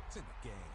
It's in the game.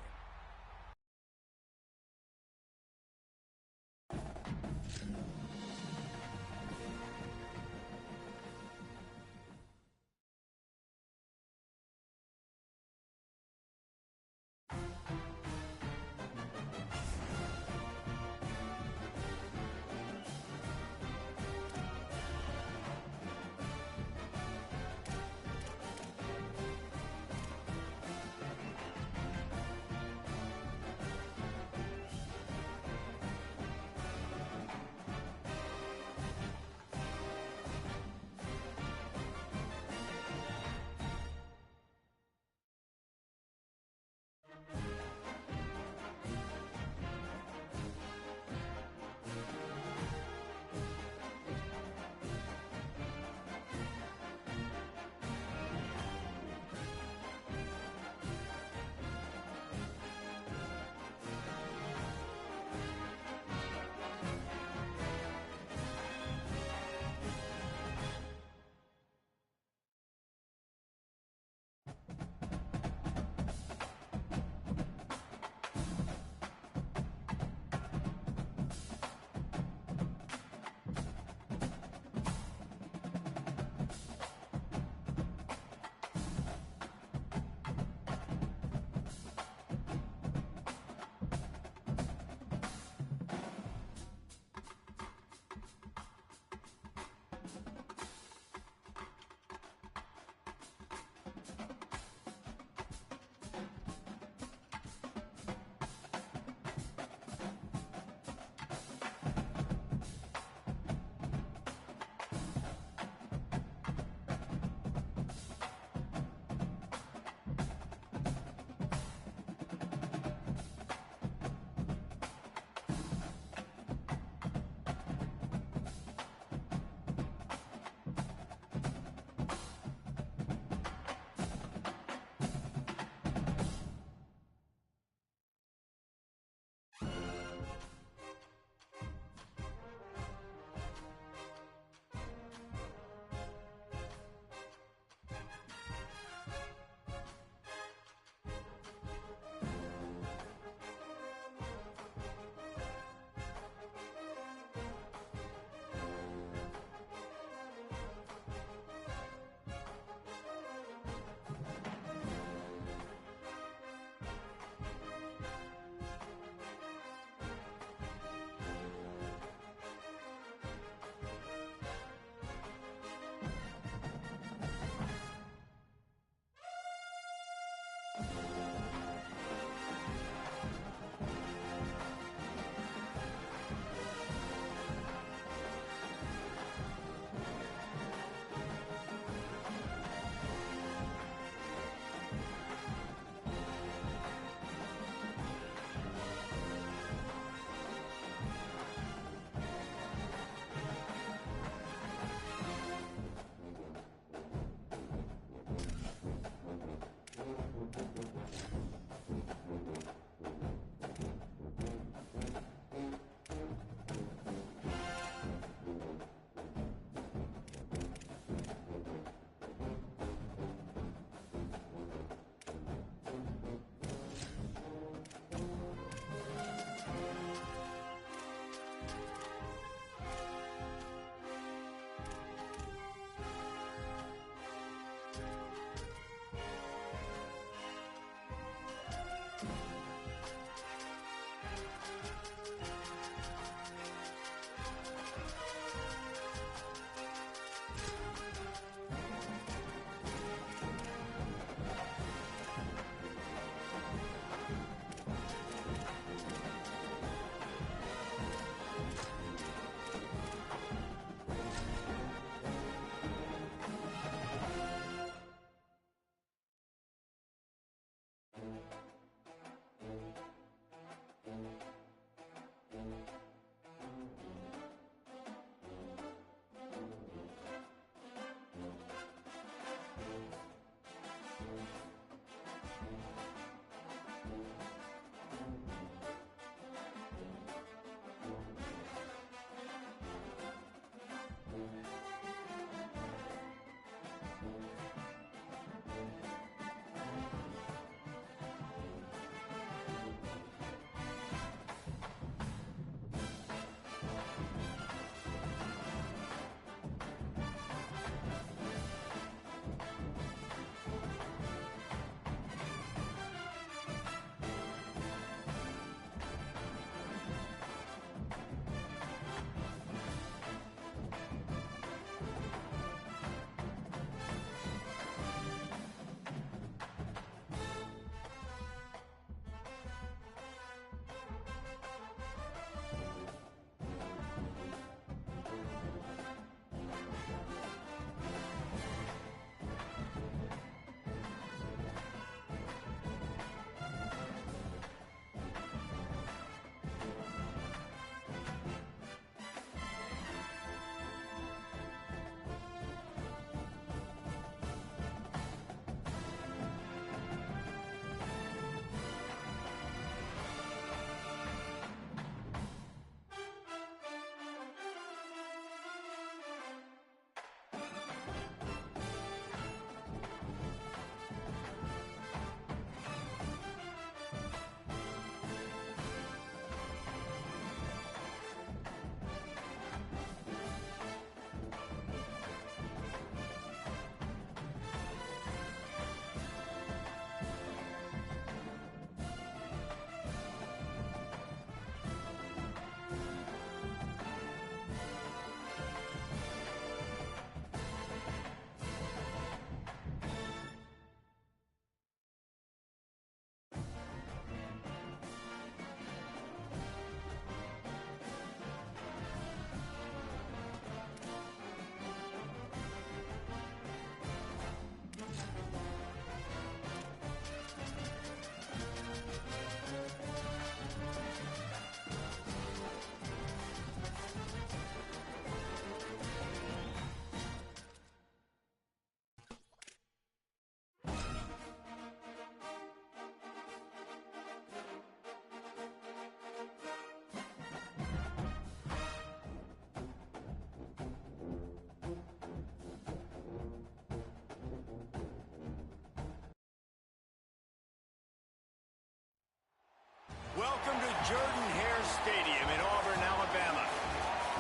Jordan-Hare Stadium in Auburn, Alabama.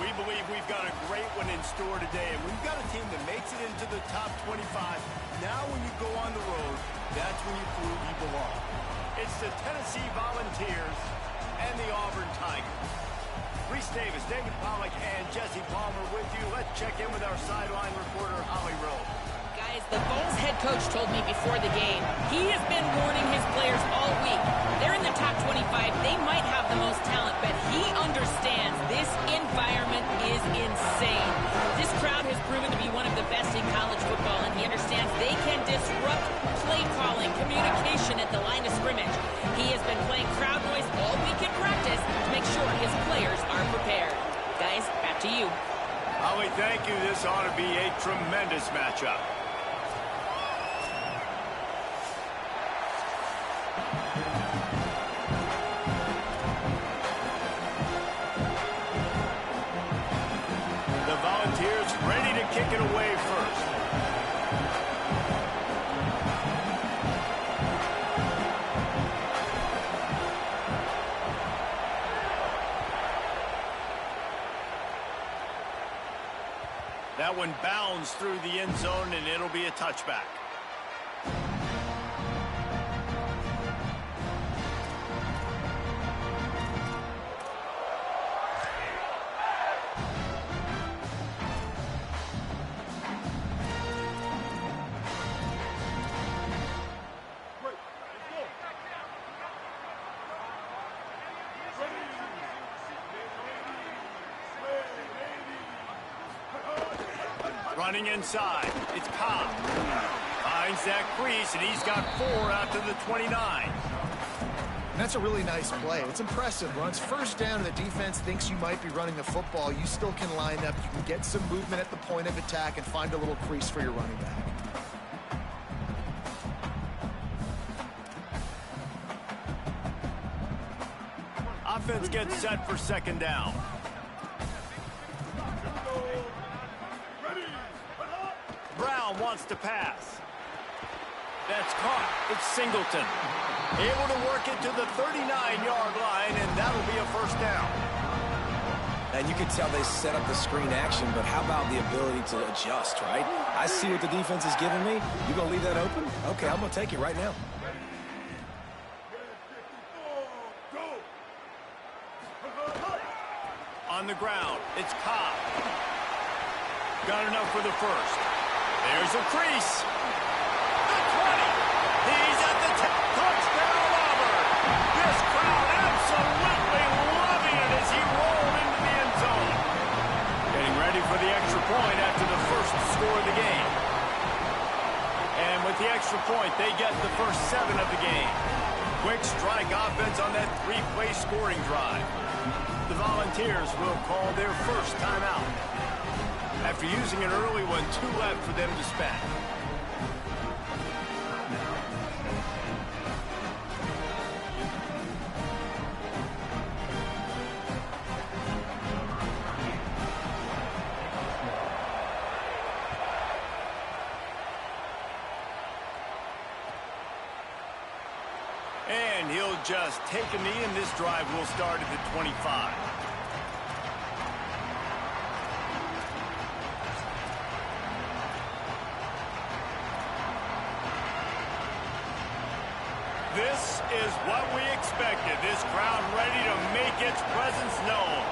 We believe we've got a great one in store today, and we've got a team that makes it into the top 25. Now when you go on the road, that's when you prove you belong. It's the Tennessee Volunteers and the Auburn Tigers. Reese Davis, David Pollack, and Jesse Palmer with you. Let's check in with our sideline reporter, Holly Rowe. Guys, the Vols head coach told me before the game, he has been warning his players all week. They're in the top 25. They might have the most talent, but he understands this environment is insane. This crowd has proven to be one of the best in college football, and he understands they can disrupt play calling, communication at the line of scrimmage. He has been playing crowd noise all week in practice to make sure his players are prepared. Guys, back to you. Holly, thank you. This ought to be a tremendous matchup. The Volunteers ready to kick it away first. That one bounds through the end zone, and it'll be a touchback. Running inside, it's Cobb. Finds that crease, and he's got 4 out to the 29. That's a really nice play. It's impressive. Runs first down, and the defense thinks you might be running the football. You still can line up. You can get some movement at the point of attack and find a little crease for your running back. Offense gets set for second down. Brown wants to pass. That's caught. It's Singleton. Able to work it to the 39-yard line, and that'll be a first down. And you can tell they set up the screen action, but how about the ability to adjust, right? I see what the defense is giving me. You going to leave that open? Okay, I'm going to take it right now. On the ground, it's Cobb. Got enough for the first. There's a crease. The 20. He's at the 10. Touchdown, Auburn. This crowd absolutely loving it as he rolled into the end zone. Getting ready for the extra point after the first score of the game. And with the extra point, they get the first 7 of the game. Quick strike offense on that 3-play scoring drive. The Volunteers will call their first timeout. After using an early one, 2 left for them to spend. And he'll just take a knee, and this drive will start at the 25. This is what we expected. This crowd ready to make its presence known.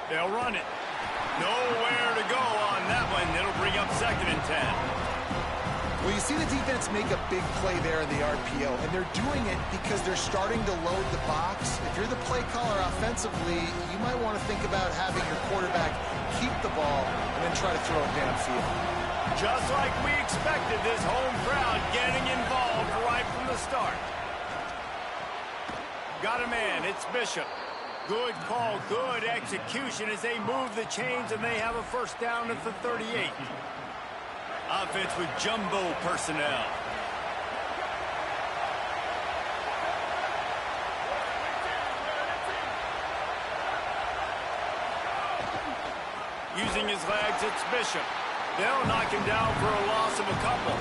They'll run it. Nowhere to go on that one. It'll bring up 2nd and 10. Well, you see the defense make a big play there in the RPO, and they're doing it because they're starting to load the box. If you're the play caller offensively, you might want to think about having your quarterback keep the ball and then try to throw it downfield. Just like we expected, this home crowd getting involved right from the start. Got a man. It's Bishop. Good call, good execution as they move the chains, and they have a first down at the 38. Offense with jumbo personnel. Using his legs, it's Bishop. They'll knock him down for a loss of a couple.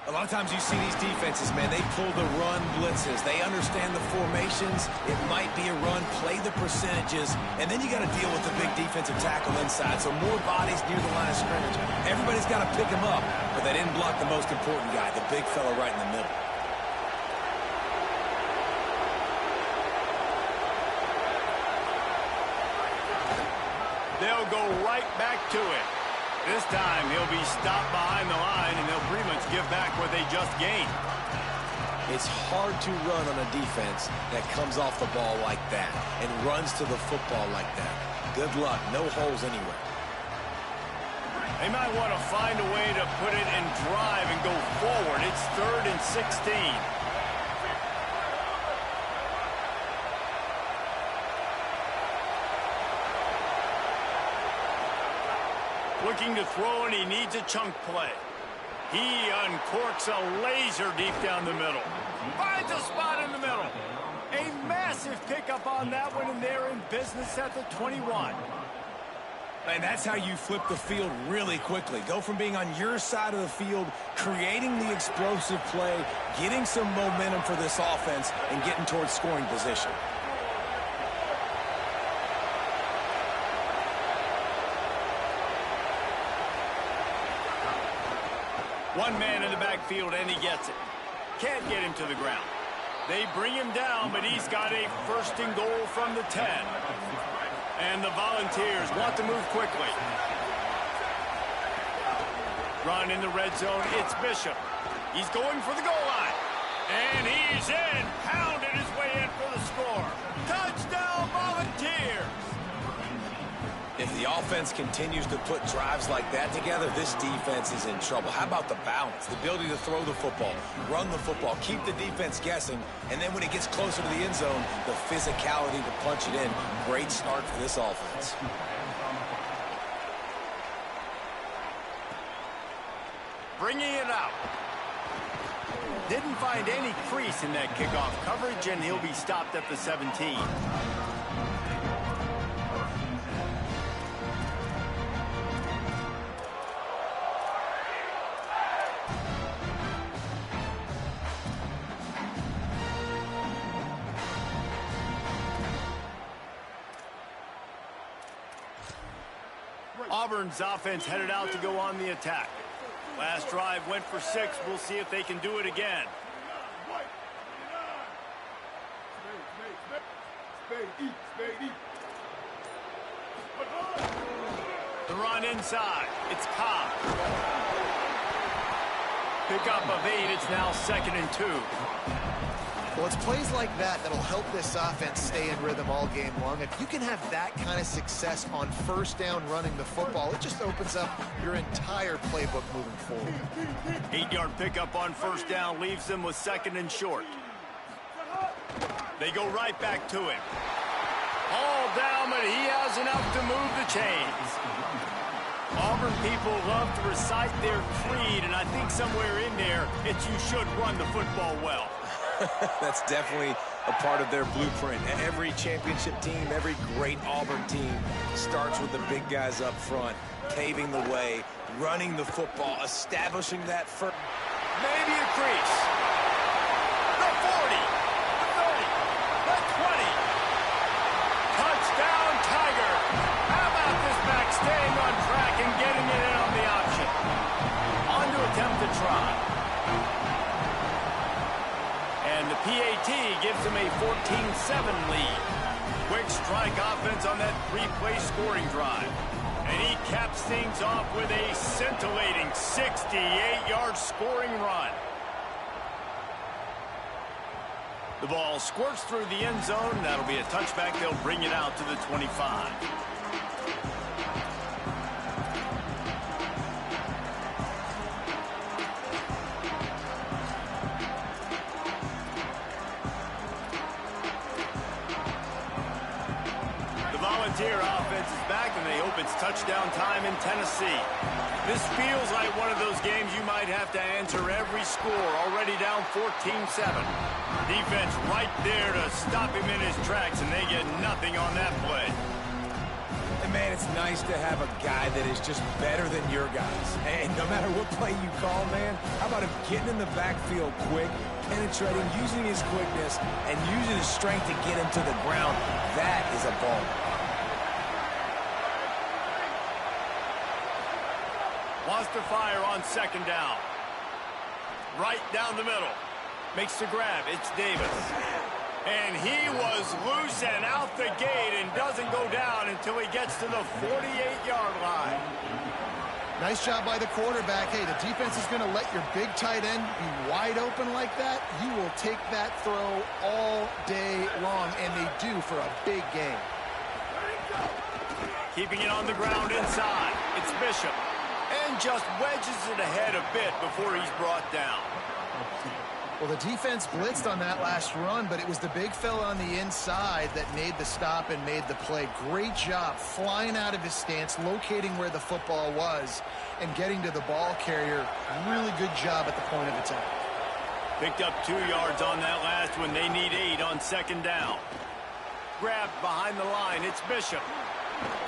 A lot of times you see these defenses, man, they pull the run blitzes. They understand the formations. It might be a run, play the percentages, and then you got to deal with the big defensive tackle inside. So more bodies near the line of scrimmage. Everybody's got to pick him up, but they didn't block the most important guy, the big fella right in the middle. They'll go right back to it. This time, he'll be stopped behind the line, and they'll pretty much give back what they just gained. It's hard to run on a defense that comes off the ball like that and runs to the football like that. Good luck. No holes anywhere. They might want to find a way to put it and drive and go forward. It's 3rd and 16. Looking to throw, and he needs a chunk play. He uncorks a laser deep down the middle. Finds a spot in the middle. A massive pickup on that one, and they're in business at the 21. And that's how you flip the field really quickly. Go from being on your side of the field, creating the explosive play, getting some momentum for this offense, and getting towards scoring position. One man in the backfield, and he gets it. Can't get him to the ground. They bring him down, but he's got a 1st and goal from the 10. And the Volunteers want to move quickly. Run in the red zone. It's Bishop. He's going for the goal line. And he's in. Pounded his way in for the score. Touchdown, Volunteers! If the offense continues to put drives like that together, this defense is in trouble. How about the balance, the ability to throw the football, run the football, keep the defense guessing, and then when it gets closer to the end zone, the physicality to punch it in. Great start for this offense. Bringing it out. Didn't find any crease in that kickoff coverage, and he'll be stopped at the 17. Auburn's offense headed out to go on the attack. Last drive went for 6. We'll see if they can do it again. The run inside. It's Cobb. Pickup of 8. It's now 2nd and 2. Well, it's plays like that that'll help this offense stay in rhythm all game long. If you can have that kind of success on 1st down running the football, it just opens up your entire playbook moving forward. 8-yard pickup on 1st down leaves them with 2nd and short. They go right back to him. All down, but he has enough to move the chains. Auburn people love to recite their creed, and I think somewhere in there, it's you should run the football well. That's definitely a part of their blueprint. Every championship team, every great Auburn team starts with the big guys up front, paving the way, running the football, establishing that first. Maybe a crease. The 40, the 30, the 20. Touchdown, Tiger. How about this back staying on track and getting it in on the option? On to attempt to try. And the PAT gives them a 14-7 lead. Quick strike offense on that 3-play scoring drive. And he caps things off with a scintillating 68-yard scoring run. The ball squirts through the end zone. That'll be a touchback. They'll bring it out to the 25. Volunteer offense is back, and they hope it's touchdown time in Tennessee. This feels like one of those games you might have to answer every score, already down 14-7. Defense right there to stop him in his tracks, and they get nothing on that play. And, man, it's nice to have a guy that is just better than your guys. And no matter what play you call, man, how about him getting in the backfield quick, penetrating, using his quickness, and using his strength to get him to the ground? That is a ball. Wants to fire on second down. Right down the middle. Makes the grab. It's Davis. And he was loose and out the gate and doesn't go down until he gets to the 48-yard line. Nice job by the quarterback. Hey, the defense is going to let your big tight end be wide open like that. You will take that throw all day long, and they do for a big game. Keeping it on the ground inside. It's Bishop. And just wedges it ahead a bit before he's brought down. Well, the defense blitzed on that last run, but it was the big fella on the inside that made the stop and made the play. Great job flying out of his stance, locating where the football was, and getting to the ball carrier. Really good job at the point of attack. Picked up 2 yards on that last one. They need 8 on second down. Grabbed behind the line. It's Bishop.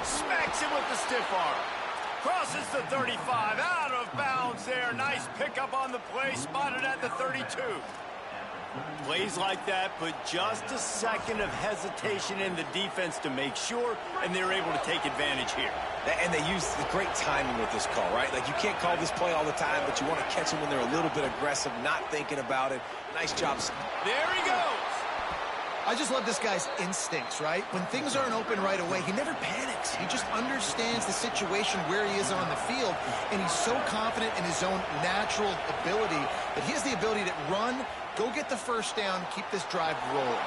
Smacks him with the stiff arm. Crosses the 35, out of bounds there. Nice pickup on the play, spotted at the 32. Plays like that put just a second of hesitation in the defense to make sure, and they're able to take advantage here. And they use the great timing with this call, right? Like, you can't call this play all the time, but you want to catch them when they're a little bit aggressive, not thinking about it. Nice job. There he goes. I just love this guy's instincts, right? When things aren't open right away, he never panics. He just understands the situation where he is on the field, and he's so confident in his own natural ability that he has the ability to run, go get the first down, keep this drive rolling.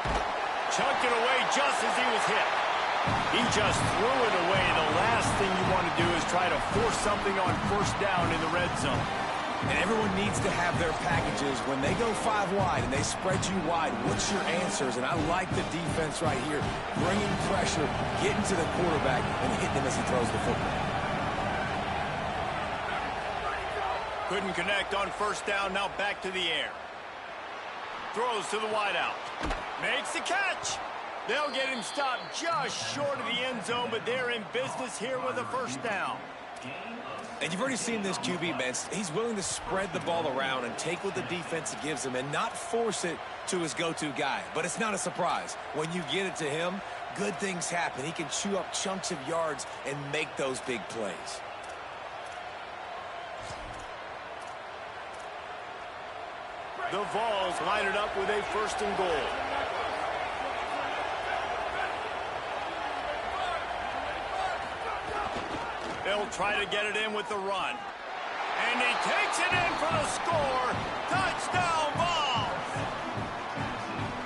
Chucked it away just as he was hit. He just threw it away. The last thing you want to do is try to force something on first down in the red zone. And everyone needs to have their packages. When they go 5 wide and they spread you wide, what's your answers? And I like the defense right here, bringing pressure, getting to the quarterback, and hitting him as he throws the football. Couldn't connect on first down, now back to the air. Throws to the wideout. Makes the catch. They'll get him stopped just short of the end zone, but they're in business here with a first down. And you've already seen this QB, man. He's willing to spread the ball around and take what the defense gives him and not force it to his go-to guy. But it's not a surprise. When you get it to him, good things happen. He can chew up chunks of yards and make those big plays. The Vols line it up with a first and goal. They'll try to get it in with the run. And he takes it in for the score. Touchdown, Vols!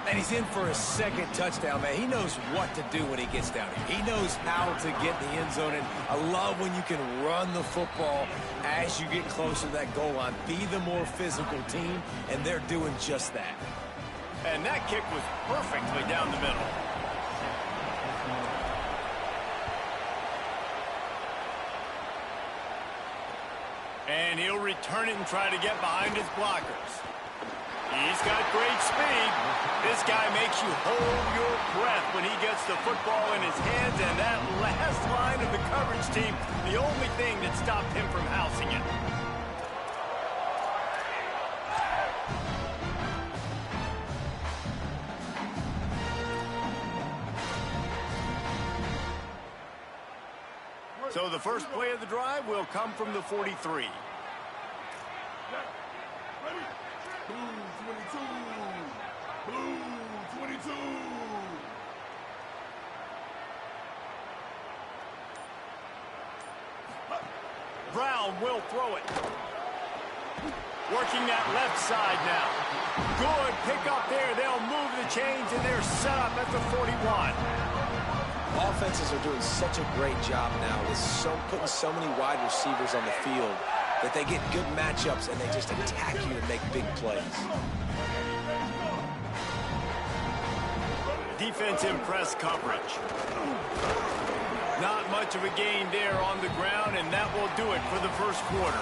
And he's in for a second touchdown, man. He knows what to do when he gets down here. He knows how to get in the end zone. And I love when you can run the football as you get closer to that goal line. Be the more physical team, and they're doing just that. And that kick was perfectly down the middle. And he'll return it and try to get behind his blockers. He's got great speed. This guy makes you hold your breath when he gets the football in his hands, and that last line of the coverage team, the only thing that stopped him from housing it. So the first play of the drive will come from the 43. Blue 22. Blue 22. Brown will throw it. Working that left side now. Good pick up there. They'll move the chains, and they're set up at the 41. Offenses are doing such a great job now with putting so many wide receivers on the field that they get good matchups and they just attack you to make big plays. Defense in press coverage. Not much of a gain there on the ground, and that will do it for the first quarter.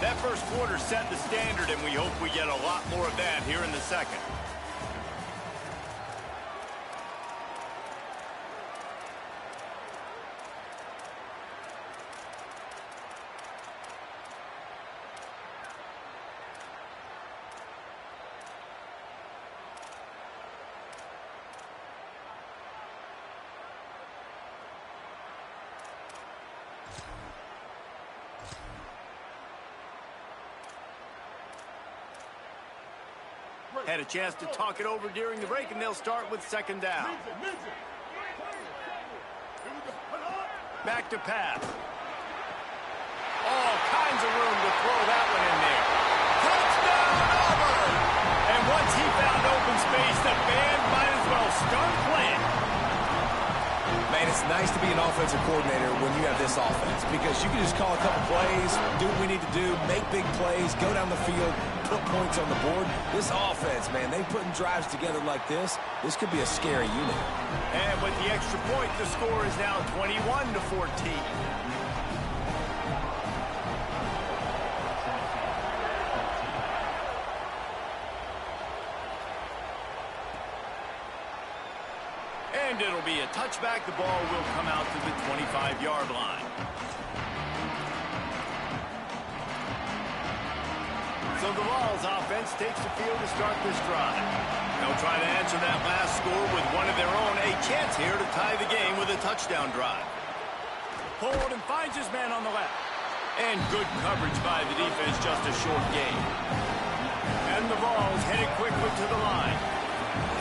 That first quarter set the standard, and we hope we get a lot more of that here in the second. Had a chance to talk it over during the break, and they'll start with second down. Back to pass. All kinds of room to throw that one in there. Touchdown, Auburn! And once he found open space, the band might as well start playing. Man, it's nice to be an offensive coordinator when you have this offense because you can just call a couple plays, do what we need to do, make big plays, go down the field, put points on the board. This offense, man, they putting drives together like this could be a scary unit. And with the extra point, the score is now 21-14. And it'll be a touchback. The ball will come out to the 25-yard line. So the Vols offense takes the field to start this drive. They'll try to answer that last score with one of their own. A chance here to tie the game with a touchdown drive. Hold and finds his man on the left. And good coverage by the defense, just a short gain. And the Vols headed quickly to the line.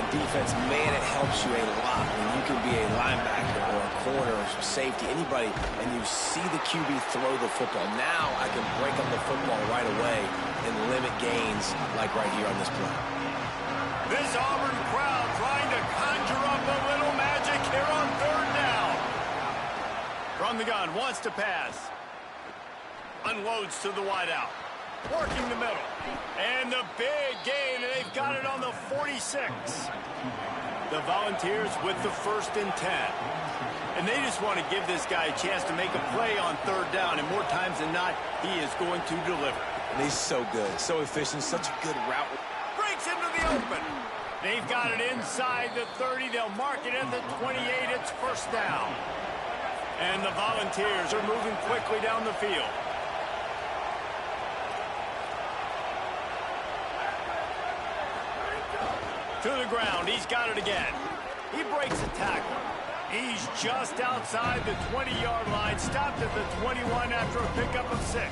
Defense, man, it helps you a lot when you can be a linebacker or a corner or safety, anybody, and you see the QB throw the football. Now I can break up the football right away and limit gains like right here on this play. This Auburn crowd trying to conjure up a little magic here on third down. From the gun, wants to pass. Unloads to the wideout. Working the middle. And the big gain, and they've got it on the 46. The Volunteers with the 1st and 10. And they just want to give this guy a chance to make a play on third down, and more times than not, he is going to deliver. And he's so good, so efficient, such a good route. Breaks into the open. They've got it inside the 30. They'll mark it at the 28. It's first down. And the Volunteers are moving quickly down the field. To the ground. He's got it again. He breaks a tackle. He's just outside the 20-yard line. Stopped at the 21 after a pickup of 6.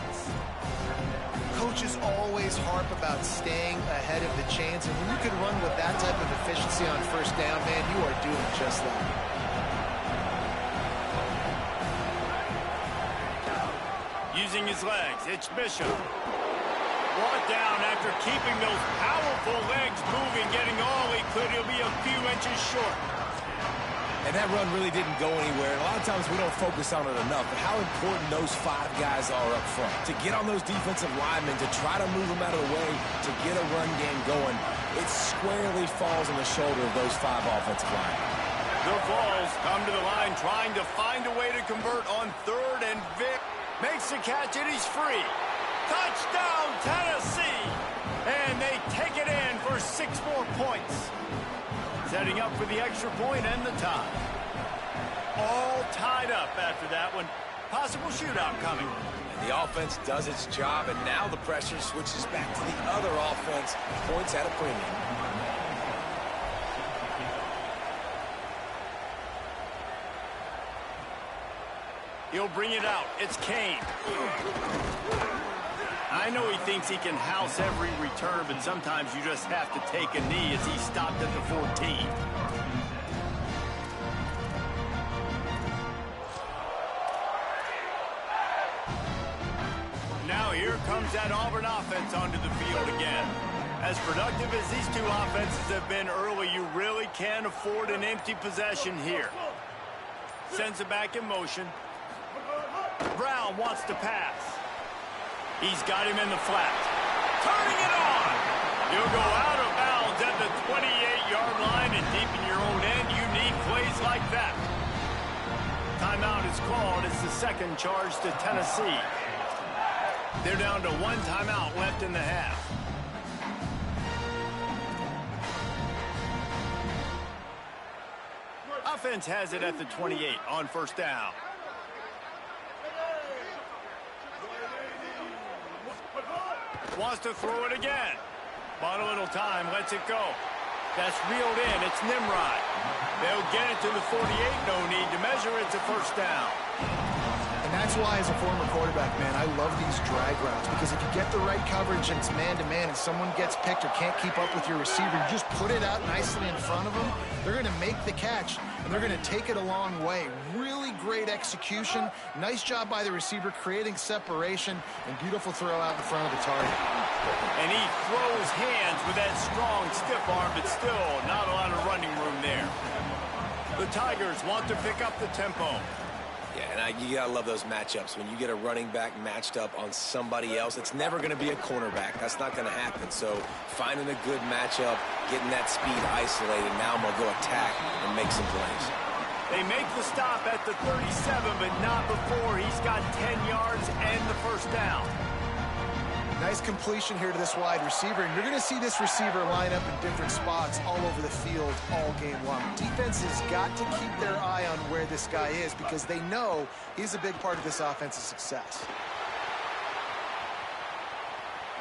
Coaches always harp about staying ahead of the chains, and when you can run with that type of efficiency on first down, man, you are doing just that. Using his legs, it's Bishop. Brought down after keeping those powerful legs moving, getting all he could. He'll be a few inches short. And that run really didn't go anywhere. A lot of times we don't focus on it enough, but how important those 5 guys are up front. To get on those defensive linemen, to try to move them out of the way, to get a run game going, it squarely falls on the shoulder of those 5 offensive linemen. The Vols come to the line trying to find a way to convert on third, and Vic makes the catch, and he's free. Touchdown, Tennessee! And they take it in for 6 more points. Setting up for the extra point and the tie. All tied up after that one. Possible shootout coming. And the offense does its job, and now the pressure switches back to the other offense. Points at a premium. He'll bring it out. It's Kane. I know he thinks he can house every return, but sometimes you just have to take a knee as he stopped at the 14. Now here comes that Auburn offense onto the field again. As productive as these two offenses have been early, you really can't afford an empty possession here. Sends it back in motion. Brown wants to pass. He's got him in the flat. Turning it on. He'll go out of bounds at the 28-yard line, and deep in your own end, you need plays like that. Timeout is called. It's the second charge to Tennessee. They're down to 1 timeout left in the half. Offense has it at the 28 on first down. Wants to throw it again. Bought a little time, lets it go. That's reeled in. It's Nimrod. They'll get it to the 48. No need to measure. It's a first down. And that's why, as a former quarterback, man, I love these drag routes, because if you get the right coverage and it's man-to-man and someone gets picked or can't keep up with your receiver, you just put it out nicely in front of them, they're going to make the catch, and they're going to take it a long way. Really great execution. Nice job by the receiver creating separation, and beautiful throw out in front of the target. And he throws hands with that strong, stiff arm, but still not a lot of running room there. The Tigers want to pick up the tempo. Yeah, and you got to love those matchups. When you get a running back matched up on somebody else, it's never going to be a cornerback. That's not going to happen. So finding a good matchup, getting that speed isolated, now I'm going to go attack and make some plays. They make the stop at the 37, but not before he's got 10 yards and the first down. Nice completion here to this wide receiver, and you're going to see this receiver line up in different spots all over the field all game long. Defense has got to keep their eye on where this guy is, because they know he's a big part of this offense's success.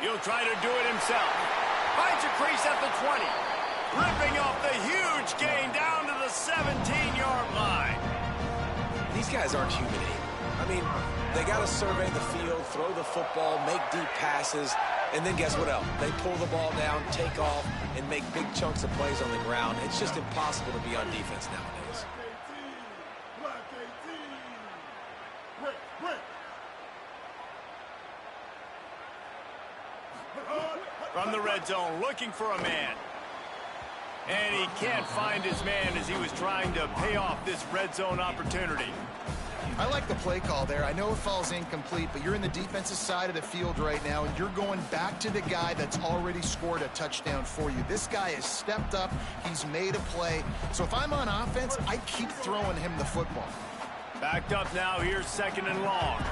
He'll try to do it himself. Finds a crease at the 20. Ripping off the huge gain down to the 17-yard line. These guys aren't human anymore. I mean, they got to survey the field, throw the football, make deep passes, and then guess what else? They pull the ball down, take off, and make big chunks of plays on the ground. It's just impossible to be on defense nowadays. From the red zone, looking for a man. And he can't find his man as he was trying to pay off this red zone opportunity. I like the play call there. I know it falls incomplete, but you're in the defensive side of the field right now, and you're going back to the guy that's already scored a touchdown for you. This guy has stepped up. He's made a play. So if I'm on offense, I keep throwing him the football. Backed up now. Here's second and long.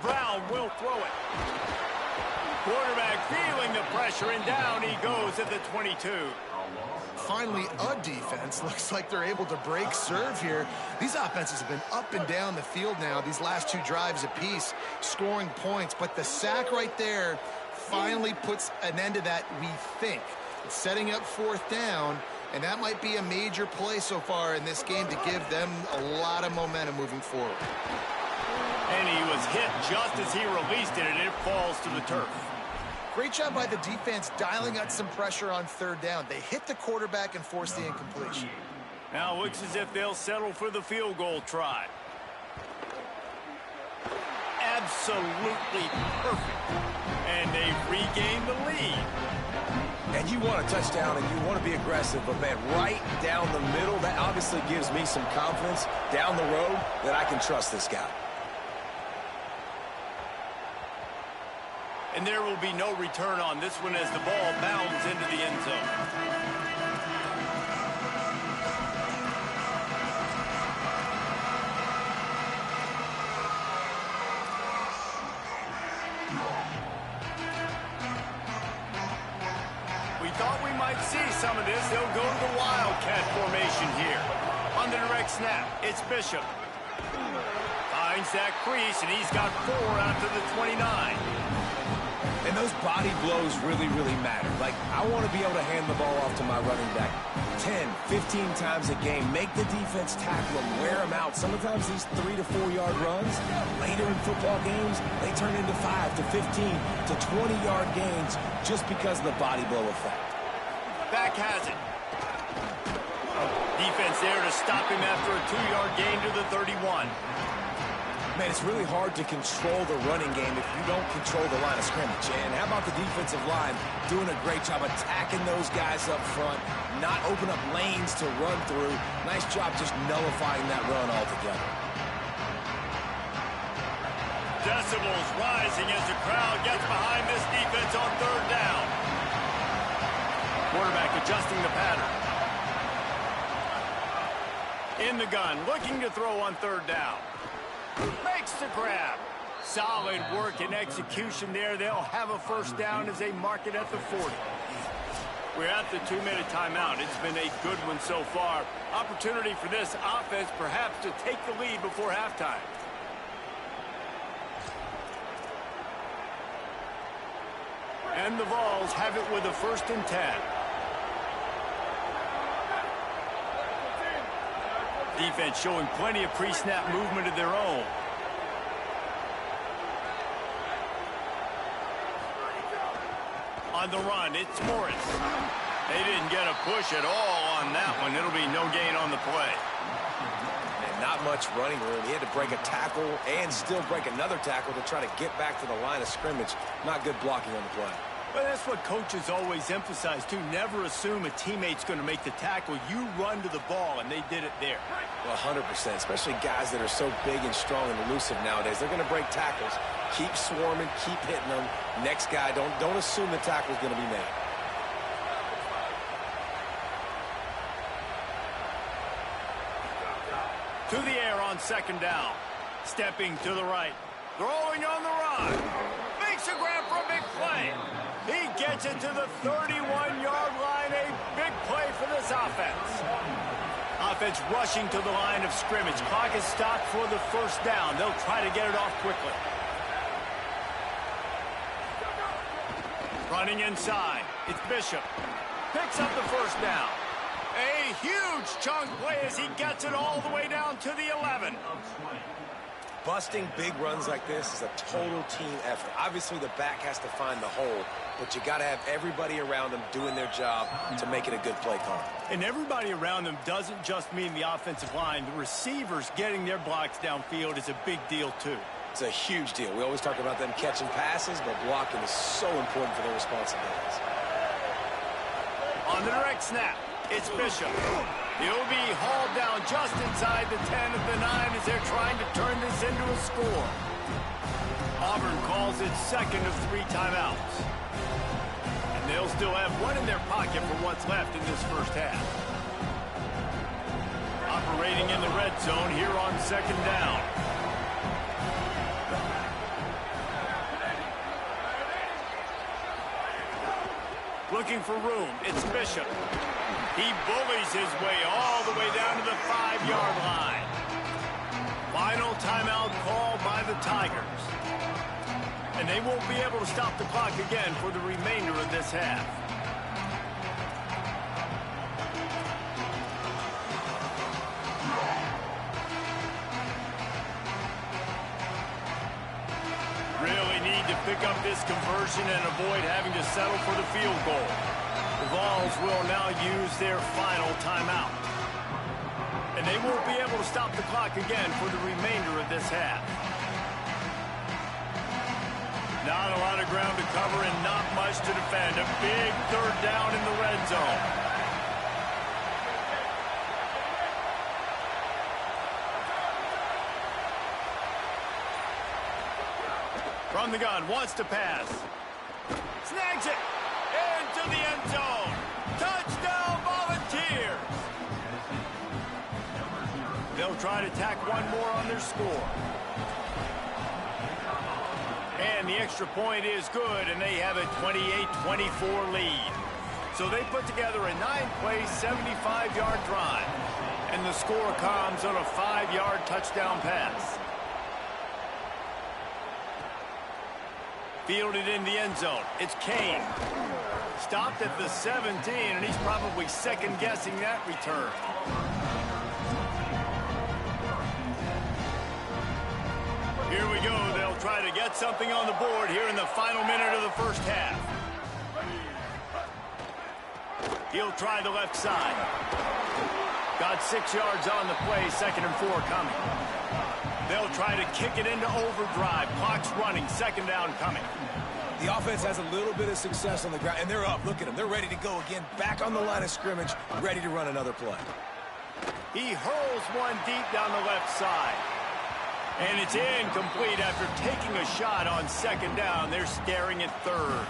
Brown will throw it. Quarterback feeling the pressure, and down he goes at the 22. Finally, a defense. Looks like they're able to break serve here. These offenses have been up and down the field now, these last two drives apiece, scoring points. But the sack right there finally puts an end to that, we think. It's setting up fourth down, and that might be a major play so far in this game to give them a lot of momentum moving forward. And he was hit just as he released it, and it falls to the turf. Great job by the defense dialing out some pressure on third down. They hit the quarterback and forced the incompletion. Now it looks as if they'll settle for the field goal try. Absolutely perfect. And they've regained the lead. And you want a touchdown and you want to be aggressive, but man, right down the middle, that obviously gives me some confidence down the road that I can trust this guy. And there will be no return on this one as the ball bounds into the end zone. We thought we might see some of this. They'll go to the Wildcat formation here. On the direct snap, it's Bishop. Finds that crease, and he's got 4 out to the 29. And those body blows really, really matter. Like, I want to be able to hand the ball off to my running back 10, 15 times a game. Make the defense tackle them, wear them out. Sometimes these 3 to 4 yard runs, later in football games, they turn into 5 to 15 to 20-yard gains just because of the body blow effect. Back has it. Defense there to stop him after a 2-yard gain to the 31. Man, it's really hard to control the running game if you don't control the line of scrimmage. And how about the defensive line doing a great job attacking those guys up front, not open up lanes to run through. Nice job just nullifying that run altogether. Decibels rising as the crowd gets behind this defense on third down. Quarterback adjusting the pattern. In the gun, looking to throw on third down. Makes the grab. Solid work and execution there. They'll have a first down as they mark it at the 40. We're at the 2-minute timeout. It's been a good one so far. Opportunity for this offense perhaps to take the lead before halftime. And the Vols have it with a 1st and 10. Defense showing plenty of pre-snap movement of their own. On the run, it's Morris. They didn't get a push at all on that one. It'll be no gain on the play. And not much running room. He had to break a tackle and still break another tackle to try to get back to the line of scrimmage. Not good blocking on the play. But that's what coaches always emphasize, too. Never assume a teammate's going to make the tackle. You run to the ball, and they did it there. Well, 100%, especially guys that are so big and strong and elusive nowadays. They're going to break tackles. Keep swarming, keep hitting them. Next guy, don't assume the tackle's going to be made. To the air on 2nd down. Stepping to the right. Throwing on the run. Makes a grab for a big play. He gets it to the 31-yard line. A big play for this offense. Offense rushing to the line of scrimmage. Clock is stopped for the 1st down. They'll try to get it off quickly. Running inside. It's Bishop. Picks up the 1st down. A huge chunk play as he gets it all the way down to the 11. Busting big runs like this is a total team effort. Obviously, the back has to find the hole, but you got to have everybody around them doing their job to make it a good play call. And everybody around them doesn't just mean the offensive line. The receivers getting their blocks downfield is a big deal, too. It's a huge deal. We always talk about them catching passes, but blocking is so important for their responsibilities. On the direct snap, it's Bishop. He'll be hauled down just inside the 10 of the 9 as they're trying to turn this into a score. Auburn calls it 2nd of 3 timeouts. And they'll still have one in their pocket for what's left in this 1st half. Operating in the red zone here on 2nd down. Looking for room, it's Bishop. He bullies his way all the way down to the 5-yard line. Final timeout called by the Tigers. And they won't be able to stop the clock again for the remainder of this half. Really need to pick up this conversion and avoid having to settle for the field goal. The Vols will now use their final timeout. And they won't be able to stop the clock again for the remainder of this half. Not a lot of ground to cover and not much to defend. A big 3rd down in the red zone. From the gun, wants to pass. Snags it. Into the end zone. Touchdown, Volunteers. They'll try to tack one more on their score. And the extra point is good, and they have a 28-24 lead. So they put together a 9-play, 75-yard drive. And the score comes on a 5-yard touchdown pass. Fielded in the end zone. It's Kane. Stopped at the 17, and he's probably second-guessing that return. Here we go. They'll try to get something on the board here in the final minute of the 1st half. He'll try the left side. Got 6 yards on the play, 2nd and 4 coming. They'll try to kick it into overdrive. Clock's running, 2nd down coming. The offense has a little bit of success on the ground, and they're up. Look at them. They're ready to go again. Back on the line of scrimmage, ready to run another play. He hurls one deep down the left side. And it's incomplete after taking a shot on 2nd down. They're staring at 3rd.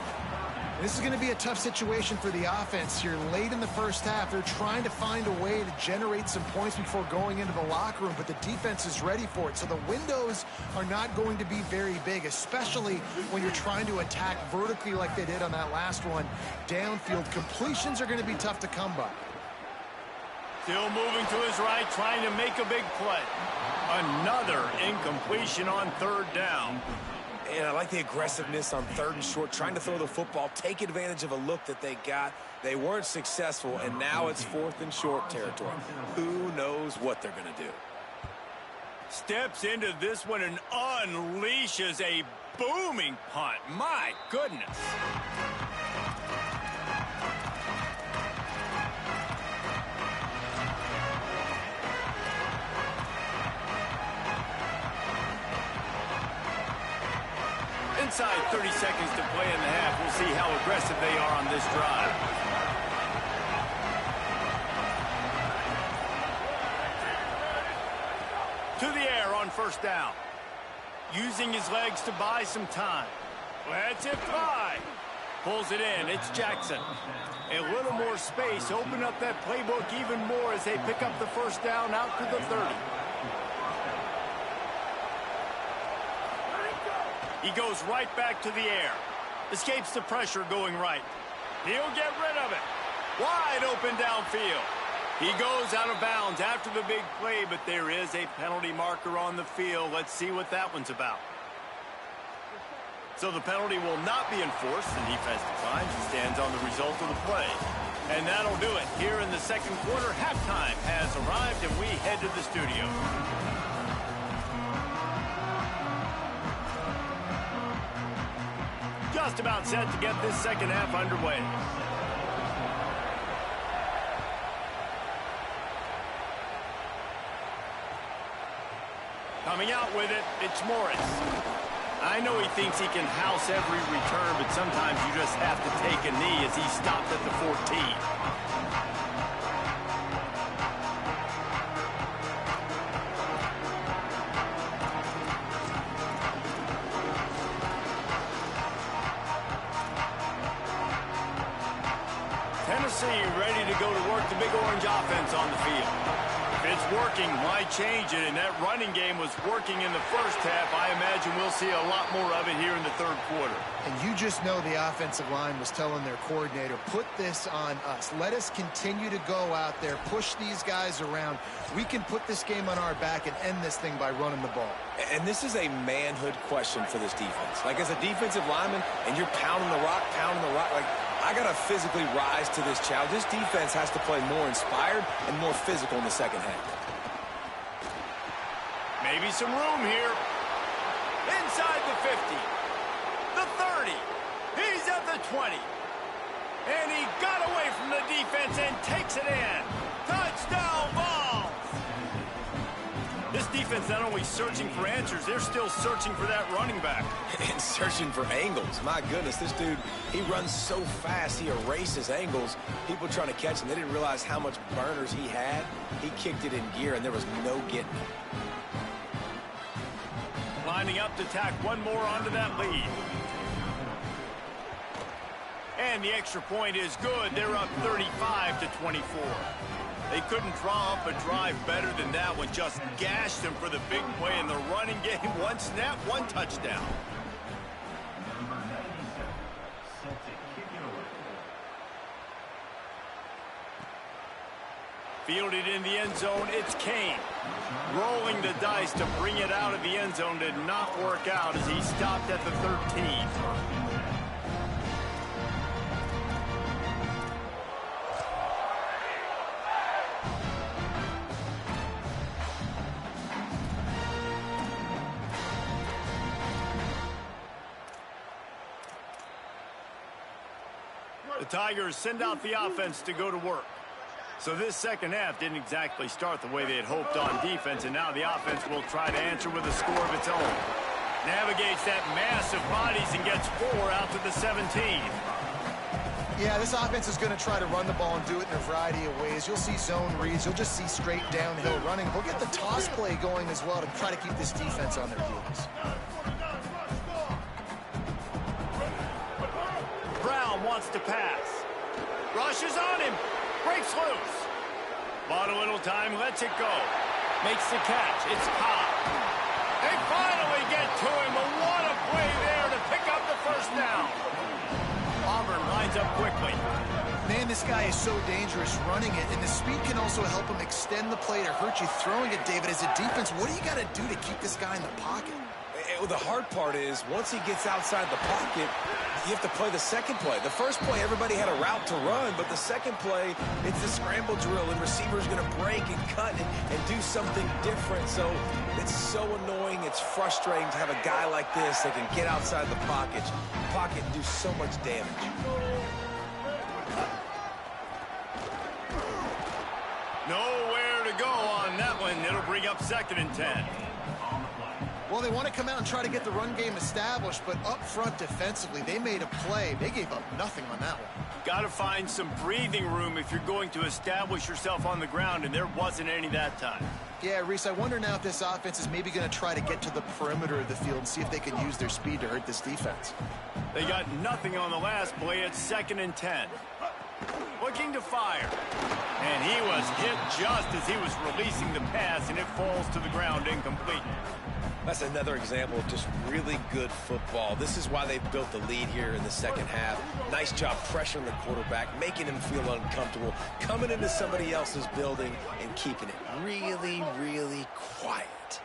This is going to be a tough situation for the offense here. Late in the 1st half, they're trying to find a way to generate some points before going into the locker room, but the defense is ready for it. So the windows are not going to be very big, especially when you're trying to attack vertically like they did on that last one. Downfield completions are going to be tough to come by. Still moving to his right, trying to make a big play. Another incompletion on 3rd down. And I like the aggressiveness on 3rd and short, trying to throw the football, take advantage of a look that they got. They weren't successful, and now it's 4th and short territory. Who knows what they're going to do? Steps into this one and unleashes a booming punt. My goodness. Inside 30 seconds to play in the half. We'll see how aggressive they are on this drive. To the air on 1st down. Using his legs to buy some time. Lets it fly. Pulls it in. It's Jackson. A little more space. Open up that playbook even more as they pick up the 1st down out to the 30. He goes right back to the air. Escapes the pressure going right. He'll get rid of it. Wide open downfield. He goes out of bounds after the big play, but there is a penalty marker on the field. Let's see what that one's about. So the penalty will not be enforced. The defense declines and stands on the result of the play. And that'll do it. Here in the 2nd quarter, halftime has arrived, and we head to the studio. Just about set to get this 2nd half underway. Coming out with it, it's Morris. I know he thinks he can house every return, but sometimes you just have to take a knee as he stopped at the 14. Tennessee ready to go to work the big orange offense on the field. If it's working, why change it? And that running game was working in the 1st half. I imagine we'll see a lot more of it here in the 3rd quarter. And you just know the offensive line was telling their coordinator, put this on us. Let us continue to go out there, push these guys around. We can put this game on our back and end this thing by running the ball. And this is a manhood question for this defense. Like, as a defensive lineman, and you're pounding the rock, like, I got to physically rise to this challenge. This defense has to play more inspired and more physical in the 2nd half. Maybe some room here. Inside the 50. The 30. He's at the 20. And he got away from the defense and takes it in. Touchdown ball. This defense not only searching for answers, they're still searching for that running back. And searching for angles. My goodness, this dude, he runs so fast, he erases angles. People trying to catch him, they didn't realize how much burners he had. He kicked it in gear, and there was no getting it. Lining up to tack one more onto that lead. And the extra point is good. They're up 35-24. They couldn't draw up a drive better than that one. Just gashed them for the big play in the running game. One snap, one touchdown. Fielded in the end zone, it's Kane. Rolling the dice to bring it out of the end zone did not work out as he stopped at the 13. The Tigers send out the offense to go to work. So this 2nd half didn't exactly start the way they had hoped on defense, and now the offense will try to answer with a score of its own. Navigates that mass of bodies and gets 4 out to the 17. Yeah, this offense is going to try to run the ball and do it in a variety of ways. You'll see zone reads. You'll just see straight downhill running. We'll get the toss play going as well to try to keep this defense on their heels. Brown wants to pass. Rushes on him. Breaks loose. Bought a little time, lets it go. Makes the catch. It's Cobb. They finally get to him. But what a play there to pick up the 1st down. Auburn lines up quickly. Man, this guy is so dangerous running it, and the speed can also help him extend the play to hurt you throwing it, David. As a defense, what do you got to do to keep this guy in the pocket? Well, the hard part is once he gets outside the pocket, you have to play the second play. The first play, everybody had a route to run, but the second play, it's the scramble drill, and receiver's going to break and cut and do something different. So it's so annoying. It's frustrating to have a guy like this that can get outside the pocket and do so much damage. Nowhere to go on that one. It'll bring up 2nd and 10. Well, they want to come out and try to get the run game established, but up front defensively, they made a play. They gave up nothing on that one. Got to find some breathing room if you're going to establish yourself on the ground, and there wasn't any that time. Yeah, Reese, I wonder now if this offense is maybe going to try to get to the perimeter of the field and see if they can use their speed to hurt this defense. They got nothing on the last play. It's 2nd and 10. Looking to fire. And he was hit just as he was releasing the pass, and it falls to the ground incomplete. That's another example of just really good football. This is why they've built the lead here in the second half. Nice job pressuring the quarterback, making him feel uncomfortable, coming into somebody else's building and keeping it really, really quiet.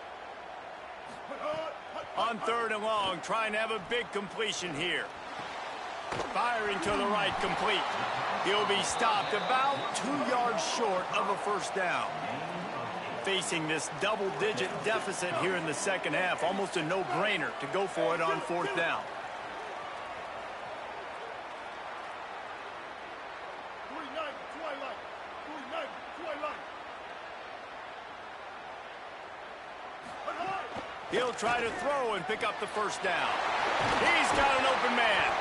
On 3rd and long, trying to have a big completion here. Firing to the right, complete. He'll be stopped about 2 yards short of a first down. Facing this double-digit deficit here in the second half, almost a no-brainer to go for it on 4th down. He'll try to throw and pick up the first down. He's got an open man.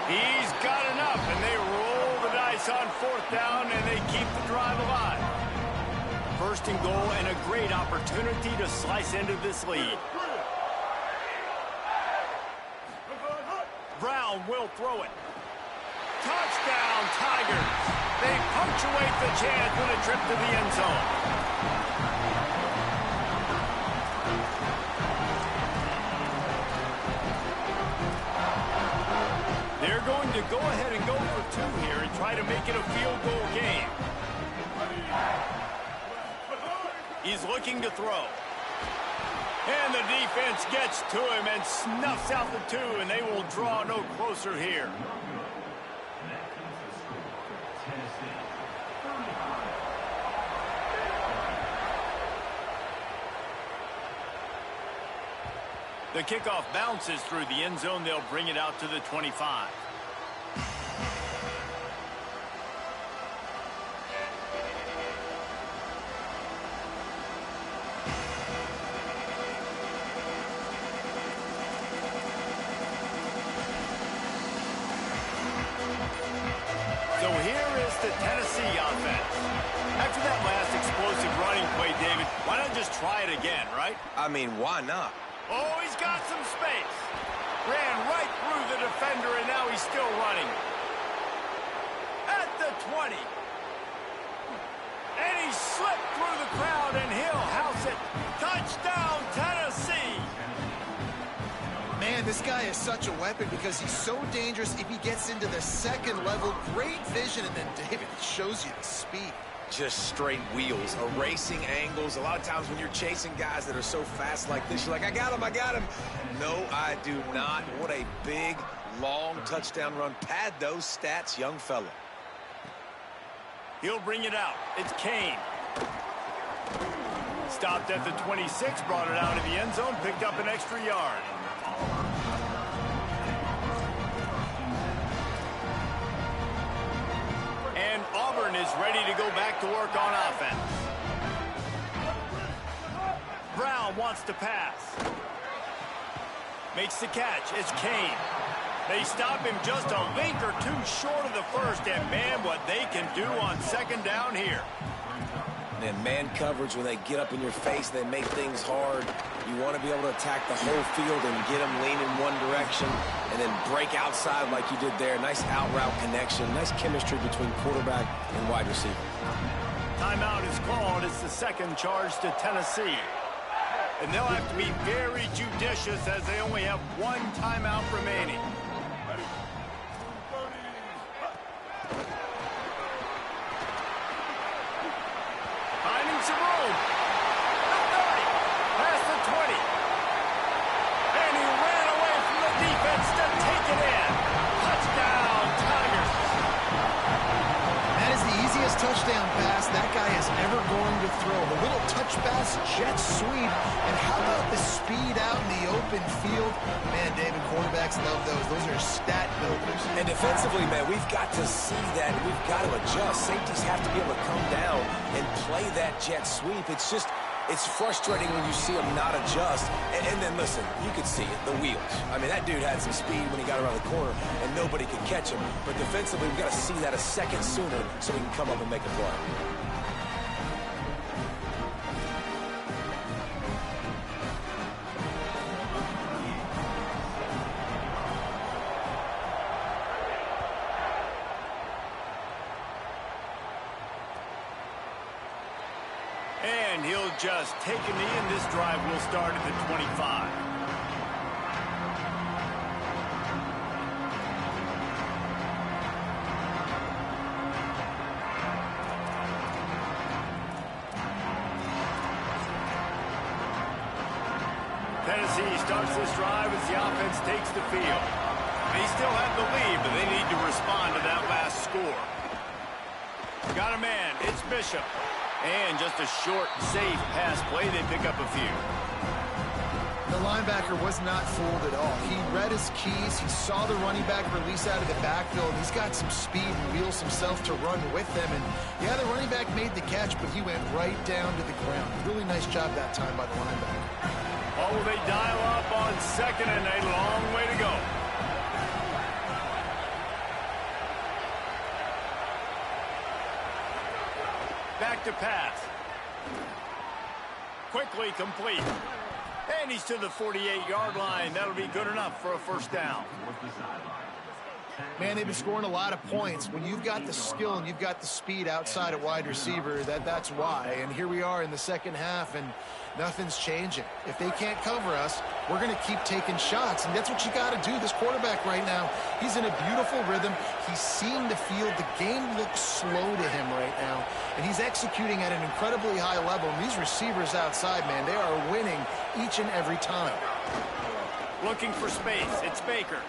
He's got enough, and they roll the dice on 4th down, and they keep the drive alive. 1st and goal, and a great opportunity to slice into this lead. Brown will throw it. Touchdown, Tigers. They punctuate the chance with a trip to the end zone. They're going to go ahead and go for 2 here and try to make it a field goal game. He's looking to throw. And the defense gets to him and snuffs out the 2, and they will draw no closer here. The kickoff bounces through the end zone. They'll bring it out to the 25. So here is the Tennessee offense. After that last explosive running play, David, why not just try it again, right? I mean, why not? Oh, he's got some space. Ran right through the defender, and now he's still running. At the 20. And he slipped through the crowd, and he'll house it. Touchdown, Tennessee. Man, this guy is such a weapon because he's so dangerous if he gets into the second level. Great vision, and then David shows you the speed. Just straight wheels, erasing angles. A lot of times when you're chasing guys that are so fast like this, you're like, I got him. No, I do not. What a big, long touchdown run. Pad those stats, young fella. He'll bring it out. It's Kane. Stopped at the 26, brought it out of the end zone, picked up an extra yard. And Auburn is ready to go back to work on offense. Brown wants to pass. Makes the catch. It's Kane. They stop him just a link or 2 short of the first, and man, what they can do on 2nd down here. And man coverage, when they get up in your face, they make things hard. You want to be able to attack the whole field and get them leaning one direction and then break outside like you did there. Nice out route connection. Nice chemistry between quarterback and wide receiver. Timeout is called. It's the 2nd charge to Tennessee. And they'll have to be very judicious as they only have 1 timeout remaining. Finding some room. Past the 20. And he touchdown pass that guy is ever going to throw. The little touch pass, jet sweep, and how about the speed out in the open field? Man, David, quarterbacks love those. Those are stat builders. And defensively, man, we've got to see that. We've got to adjust. Safeties have to be able to come down and play that jet sweep. It's frustrating when you see him not adjust. And then, listen, you could see it, the wheels. I mean, that dude had some speed when he got around the corner, and nobody could catch him. But defensively, we've got to see that a second sooner so we can come up and make a play. And he'll just take a knee, and this drive will start at the 25. Tennessee starts this drive as the offense takes the field. They still have the lead, but they need to respond to that last score. Got a man. It's Bishop. And just a short, safe pass play. They pick up a few. The linebacker was not fooled at all. He read his keys. He saw the running back release out of the backfield. He's got some speed and wheels himself to run with them. And, yeah, the running back made the catch, but he went right down to the ground. Really nice job that time by the linebacker. Oh, they dial up on second, and a long way to go. Back to pass. Quickly complete. And he's to the 48-yard line. That'll be good enough for a first down. Man, they've been scoring a lot of points. When you've got the skill and you've got the speed outside at wide receiver, that's why. And here we are in the second half, and nothing's changing. If they can't cover us, we're going to keep taking shots, and that's what you got to do. This quarterback right now, he's in a beautiful rhythm. He's seeing the field. The game looks slow to him right now, and he's executing at an incredibly high level. And these receivers outside, man, they are winning each and every time. Looking for space. It's Baker.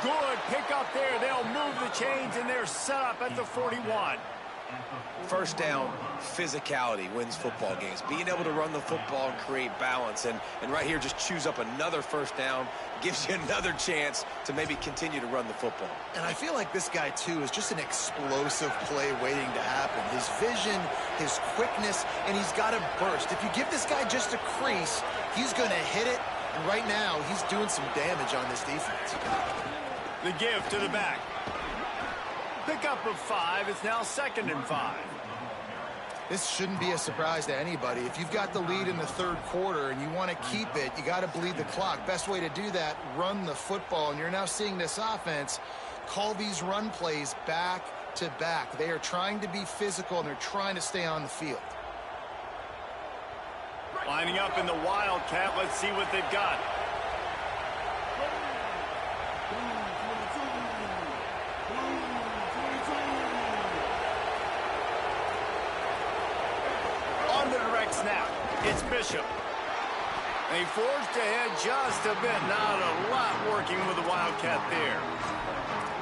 Good pick up there. They'll move the chains, and they're set up at the 41. First down, physicality wins football games. Being able to run the football and create balance. And right here, just choose up another first down. Gives you another chance to maybe continue to run the football. And I feel like this guy, too, is just an explosive play waiting to happen. His vision, his quickness, and he's got a burst. If you give this guy just a crease, he's going to hit it. And right now, he's doing some damage on this defense. The give to the back. Pickup of 5. It's now 2nd and 5. This shouldn't be a surprise to anybody. If you've got the lead in the third quarter and you want to keep it, you got to bleed the clock. Best way to do that, run the football. And you're now seeing this offense call these run plays back to back. They are trying to be physical, and they're trying to stay on the field. Lining up in the Wildcat. Let's see what they've got. Snap. It's Bishop. They forced ahead just a bit. Not a lot working with the Wildcat there.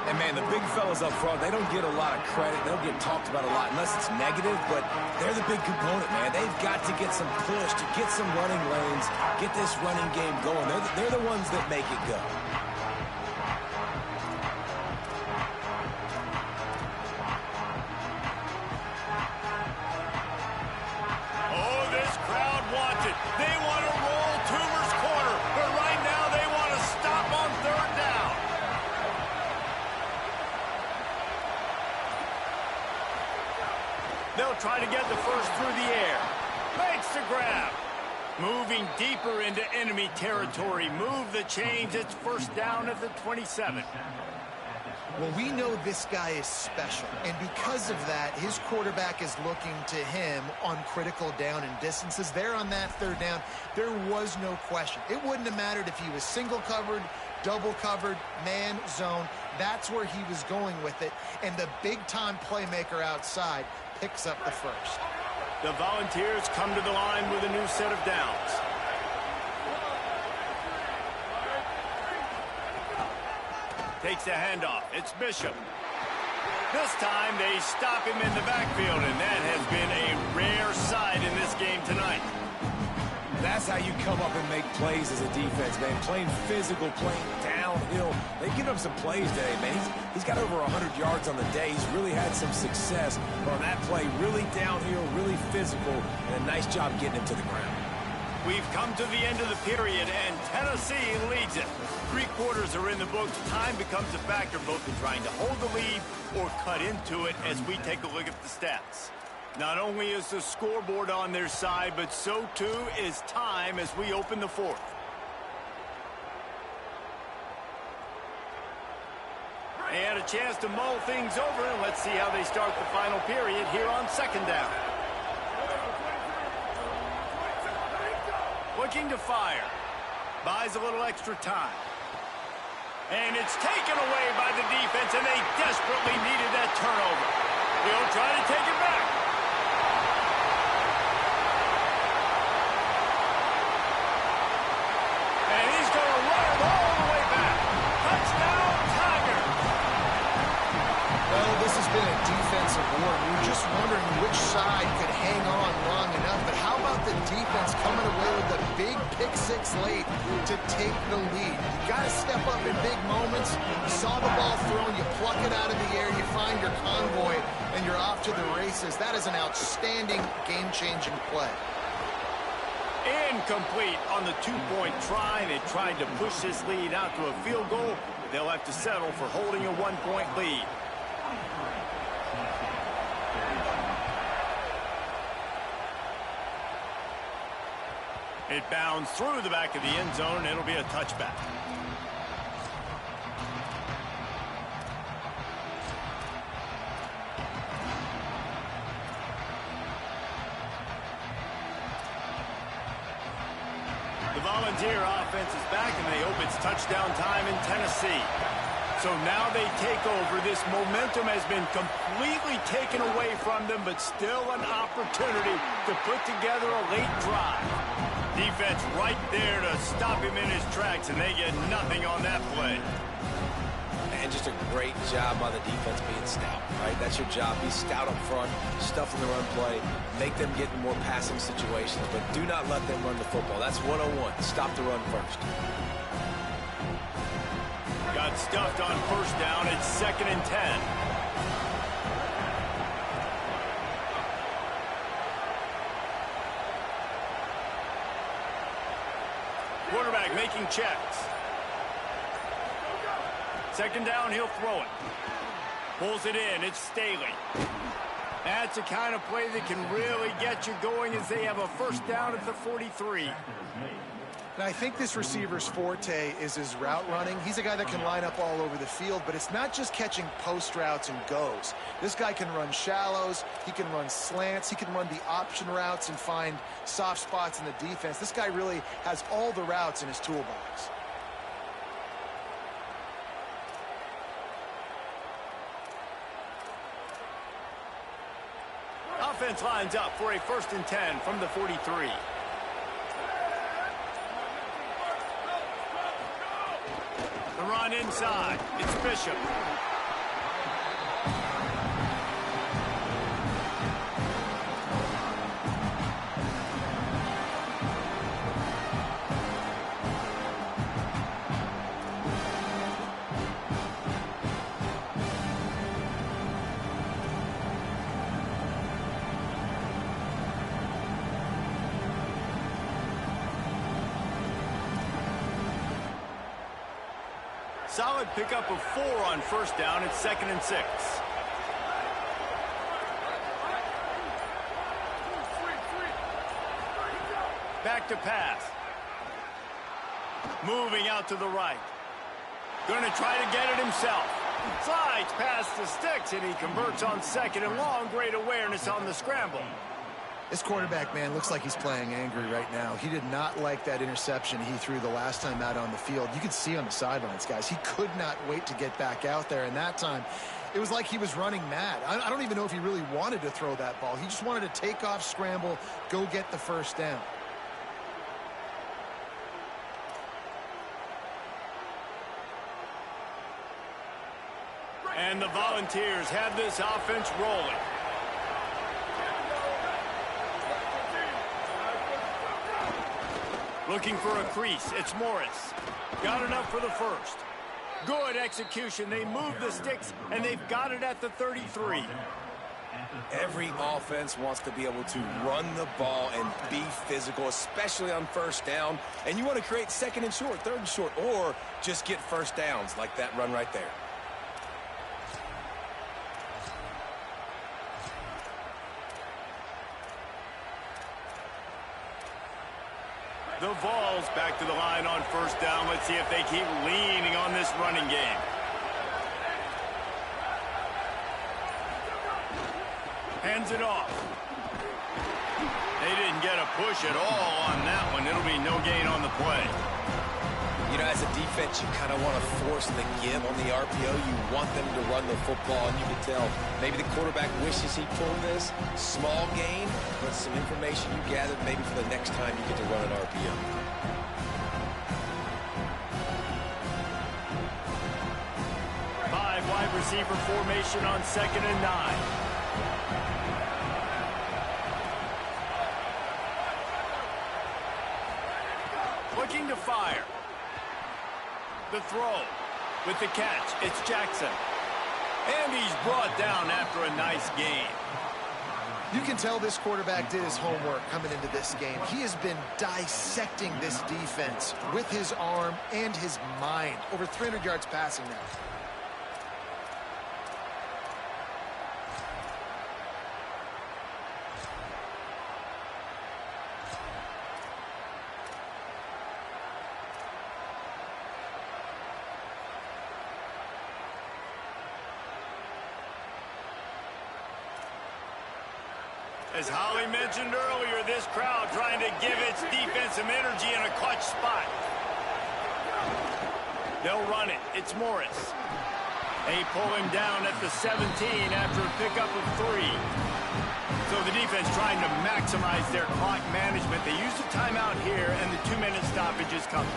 And, man, the big fellas up front, they don't get a lot of credit. They don't get talked about a lot unless it's negative, but they're the big component, man. They've got to get some push, to get some running lanes, get this running game going. They're the ones that make it go. They want to roll Toomer's corner, but right now they want to stop on 3rd down. They'll try to get the first through the air. Makes the grab. Moving deeper into enemy territory. Move the chains. It's first down at the 27. Well, we know this guy is special, and because of that, his quarterback is looking to him on critical down and distances. There on that 3rd down, there was no question. It wouldn't have mattered if he was single covered, double covered, man, zone. That's where he was going with it, and the big-time playmaker outside picks up the first. The Volunteers come to the line with a new set of downs. Takes a handoff. It's Bishop. This time they stop him in the backfield, and that has been a rare sight in this game tonight. That's how you come up and make plays as a defense, man. Playing physical, playing downhill. They've given him some plays today, man. He's got over 100 yards on the day. He's really had some success. But on that play, really downhill, really physical, and a nice job getting him to the ground. We've come to the end of the period, and Tennessee leads it. 3 quarters are in the books. Time becomes a factor both in trying to hold the lead or cut into it as we take a look at the stats. Not only is the scoreboard on their side, but so too is time as we open the 4th. They had a chance to mull things over, and let's see how they start the final period here on 2nd down. Looking to fire. Buys a little extra time. And it's taken away by the defense, and they desperately needed that turnover. He'll try to take it back. And he's going to run it all the way back. Touchdown, Tiger. Well, this has been a defensive war. We were just wondering which side could hang on long enough. But how about the defense coming away with a big pick-6 late to take the lead? You got to step up in big moments. You saw the ball thrown, you pluck it out of the air, you find your convoy, and you're off to the races. That is an outstanding game-changing play. Incomplete on the 2-point try. They tried to push this lead out to a field goal. They'll have to settle for holding a 1-point lead. It bounds through the back of the end zone, and it'll be a touchback. The Volunteer offense is back, and they hope it's touchdown time in Tennessee. So now they take over. This momentum has been completely taken away from them, but still an opportunity to put together a late drive. Defense right there to stop him in his tracks, and they get nothing on that play. And just a great job by the defense being stout, right? That's your job. Be stout up front, stuff in the run play, make them get in more passing situations, but do not let them run the football. That's 101. Stop the run first. Got stuffed on 1st down. It's 2nd and 10. Quarterback making checks. 2nd down, he'll throw it. Pulls it in, it's Staley. That's a kind of play that can really get you going as they have a 1st down at the 43. And I think this receiver's forte is his route running. He's a guy that can line up all over the field, but it's not just catching post routes and goes. This guy can run shallows, he can run slants, he can run the option routes and find soft spots in the defense. This guy really has all the routes in his toolbox. Offense lines up for a 1st and 10 from the 43. The run inside. It's Bishop. Solid pickup of 4 on 1st down. It's 2nd and 6. Back to pass. Moving out to the right. Going to try to get it himself. Slides past the sticks, and he converts on 2nd and long. Great awareness on the scramble. This quarterback, man, looks like he's playing angry right now. He did not like that interception he threw the last time out on the field. You could see on the sidelines, guys. He could not wait to get back out there, and that time it was like he was running mad. I don't even know if he really wanted to throw that ball. He just wanted to take off, scramble, go get the 1st down. And the Volunteers have this offense rolling. Looking for a crease. It's Morris. Got enough for the first. Good execution. They move the sticks, and they've got it at the 33. Every offense wants to be able to run the ball and be physical, especially on first down. And you want to create second and short, third and short, or just get first downs like that run right there. The Vols back to the line on first down. Let's see if they keep leaning on this running game. Hands it off. They didn't get a push at all on that one. It'll be no gain on the play. You know, as a defense, you kind of want to force the give on the RPO. You want them to run the football, and you can tell maybe the quarterback wishes he pulled this. Small gain, but some information you gathered maybe for the next time you get to run an RPO. Five wide receiver formation on 2nd and 9. Looking to fire. The throw with the catch. It's Jackson. And he's brought down after a nice gain. You can tell this quarterback did his homework coming into this game. He has been dissecting this defense with his arm and his mind. Over 300 yards passing now. As Holly mentioned earlier, this crowd trying to give its defense some energy in a clutch spot. They'll run it. It's Morris. They pull him down at the 17 after a pickup of 3. So the defense trying to maximize their clock management. They use a timeout here, and the 2-minute stoppage is coming.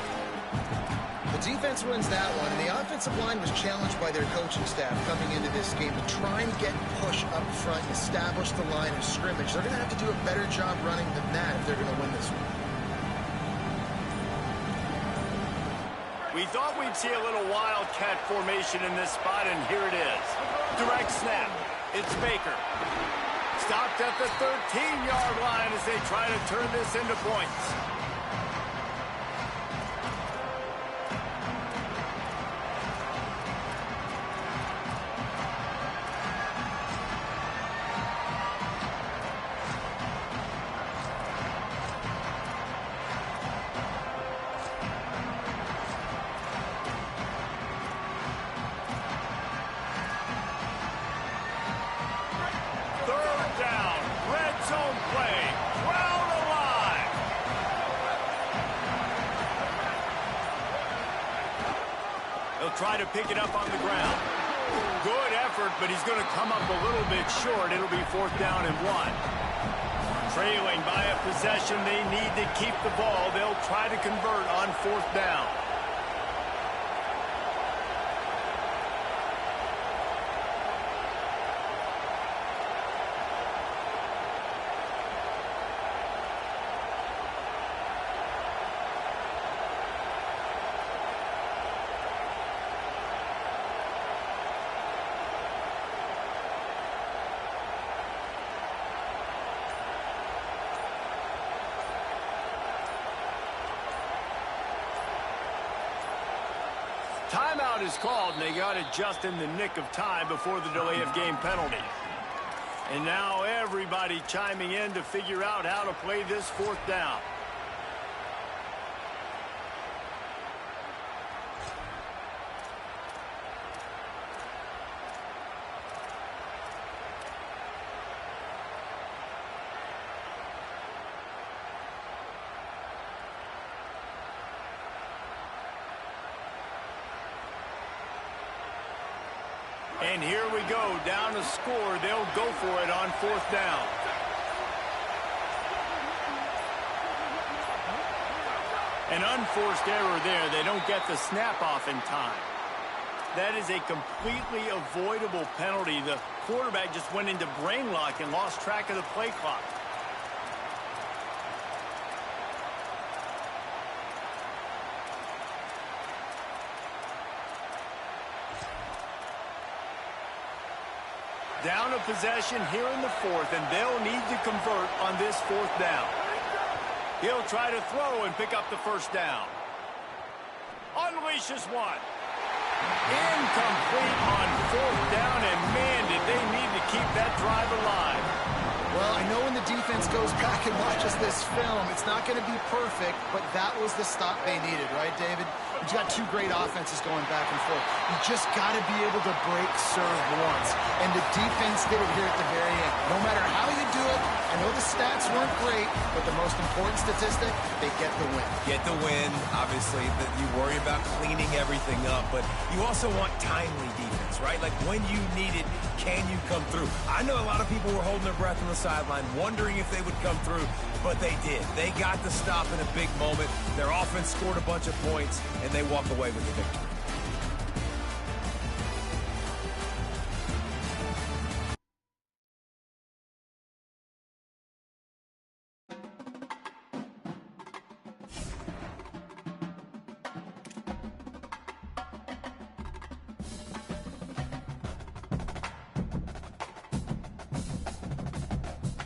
The defense wins that one, and the offensive line was challenged by their coaching staff coming into this game to try and get push up front and establish the line of scrimmage. They're going to have to do a better job running than that if they're going to win this one. We thought we'd see a little wildcat formation in this spot, and here it is. Direct snap. It's Baker. Stopped at the 13-yard line as they try to turn this into points. Try to pick it up on the ground. Good effort, but he's going to come up a little bit short. It'll be 4th down and 1. Trailing by a possession, they need to keep the ball. They'll try to convert on 4th down. Timeout is called, and they got it just in the nick of time before the delay of game penalty. And now everybody chiming in to figure out how to play this 4th down. And here we go, down a score. They'll go for it on 4th down. An unforced error there. They don't get the snap off in time. That is a completely avoidable penalty. The quarterback just went into brain lock and lost track of the play clock. Down a possession here in the fourth, and they'll need to convert on this fourth down. He'll try to throw and pick up the first down. Unleashes one. Incomplete on fourth down, and man, did they need to keep that drive alive. Well, I know when the defense goes back and watches this film, it's not going to be perfect, but that was the stop they needed, right, David? You've got two great offenses going back and forth. You just got to be able to break serve once, and the defense did it here at the very end. No matter how you do it, I know the stats weren't great, but the most important statistic, they get the win. Get the win. Obviously, that you worry about cleaning everything up, but you also want timely defense, right? Like when you need it, can you come through? I know a lot of people were holding their breath on the sideline, wondering if they would come through, but they did. They got the stop in a big moment. Their offense scored a bunch of points, and they walk away with the victory.